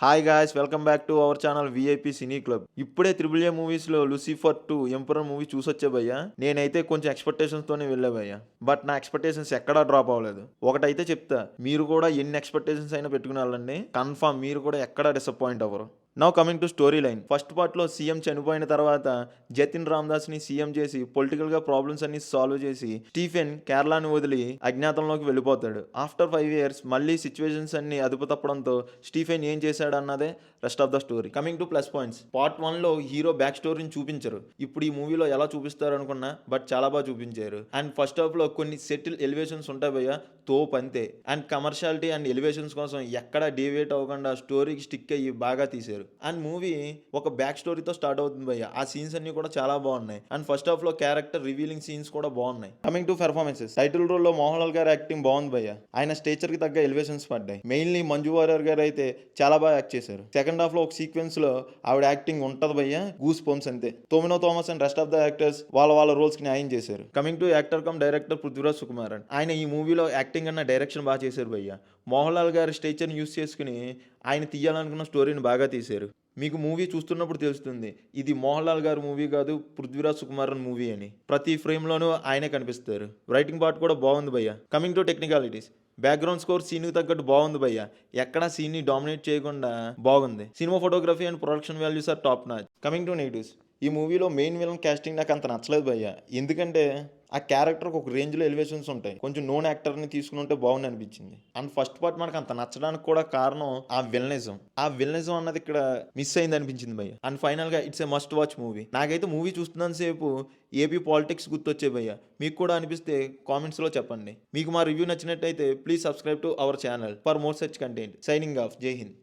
Hi guys, welcome back to our channel VIP cine club. ఇప్పుడే triple A మూవీస్లో Lucifer 2 emperor movie చూసొచ్చే భయ్యా. నేనైతే కొంచెం ఎక్స్పెక్టేషన్స్తోనే వెళ్ళా భయ్యా. బట్ నా ఎక్స్పెక్టేషన్స్ ఎక్కడా డ్రాప్ అవ్వలేదు. ఒకటైతే చెప్తా, మీరు కూడా ఎన్ని ఎక్స్పెక్టేషన్స్ అయినా పెట్టుకుని వెళ్ళండి, కన్ఫర్మ్ మీరు కూడా ఎక్కడా డిసప్పాయింట్ అవ్వరు. Now coming to story line. First పార్ట్లో సీఎం చనిపోయిన తర్వాత జతిన్ రామ్దాస్ని సీఎం చేసి పొలిటికల్గా ప్రాబ్లమ్స్ అన్ని సాల్వ్ చేసి స్టీఫెన్ కేరళను వదిలి అజ్ఞాతంలోకి వెళ్ళిపోతాడు. ఆఫ్టర్ 5 years మళ్ళీ సిచ్యువేషన్స్ అన్ని అదుపు తప్పడంతో స్టీఫెన్ ఏం చేశాడు అన్నదే rest of the story. Coming to plus points. Part 1లో హీరో బ్యాక్ స్టోరీని చూపించరు. ఇప్పుడు ఈ మూవీలో ఎలా చూపిస్తారు అనుకున్నా, బట్ చాలా బాగా చూపించారు. అండ్ ఫస్ట్ హాఫ్లో కొన్ని సెటిల్ ఎలివేషన్స్ ఉంటాయి భయ్య, తోపు అంతే. అండ్ కమర్షియాలిటీ అండ్ ఎలివేషన్స్ కోసం ఎక్కడ డీవియేట్ అవ్వకుండా స్టోరీకి స్టిక్ అయ్యి బాగా తీశారు. అండ్ మూవీ ఒక బ్యాక్ స్టోరీతో స్టార్ట్ అవుతుంది భయ్య. ఆ సీన్స్ అన్ని కూడా చాలా బాగున్నాయి. అండ్ ఫస్ట్ హాఫ్ లో క్యారెక్టర్ రివీలింగ్ సీన్స్ కూడా బాగున్నాయి. Coming to performances. Title role లో మోహన్ లాల్ గారి యాక్టింగ్ బాగుంది భయ్య. ఆయన స్టేచర్ కి తగ్గ ఎలివేషన్స్ పడ్డాయి. మెయిన్లీ మంజు వారియర్ గారు అయితే చాలా బాగా యాక్ట్ చేశారు. సెకండ్ హాఫ్ లో ఒక సీక్వెన్స్ లో ఆవిడ యాక్టింగ్ ఉంటది భయ్య, గూస్ పంప్స్ అంతే. Tovino Thomas and rest of the actors వాళ్ళ రోల్స్ కి న్యాయం చేశారు. Coming to actor cum director Prithviraj Sukumaran. ఆయన ఈ మూవీలో యాక్టింగ్ అన్న డైరెక్షన్ బాగా చేశారు భయ్య. మోహన్ లాల్ గారి స్టేచర్ని యూస్ చేసుకుని ఆయన తీయాలనుకున్న స్టోరీని బాగా తీశారు. మీకు మూవీ చూస్తున్నప్పుడు తెలుస్తుంది ఇది మోహన్ లాల్ గారి మూవీ కాదు, పృథ్వీరాజ్ సుకుమారన్ మూవీ అని. ప్రతి ఫ్రేమ్లోనూ ఆయనే కనిపిస్తారు. రైటింగ్ పార్ట్ కూడా బాగుంది భయ్య. Coming to technicalities. Background score సీన్కి తగ్గట్టు బాగుంది భయ్య. ఎక్కడా సీన్ని డామినేట్ చేయకుండా బాగుంది. Cinematography and production values are top notch. Coming to negatives. ఈ మూవీలో మెయిన్ విలన్ క్యాస్టింగ్ నాకు అంత నచ్చలేదు భయ్య. ఎందుకంటే ఆ క్యారెక్టర్కి ఒక రేంజ్లో ఎలివేషన్స్ ఉంటాయి. కొంచెం నోన్ యాక్టర్ని తీసుకుని ఉంటే బాగుంది అనిపించింది. అండ్ ఫస్ట్ పార్ట్ మనకు అంత నచ్చడానికి కూడా కారణం ఆ విలనిజం అన్నది ఇక్కడ మిస్ అయింది అనిపించింది భయ్య. అండ్ ఫైనల్గా it's a must watch movie. నాకైతే మూవీ చూస్తున్నంత సేపు ఏపీ పాలిటిక్స్ గుర్తొచ్చే భయ్య. మీకు కూడా అనిపిస్తే కామెంట్స్లో చెప్పండి. మీకు మా రివ్యూ నచ్చినట్టయితే please subscribe to our channel for more such content. Signing off. జై హింద్.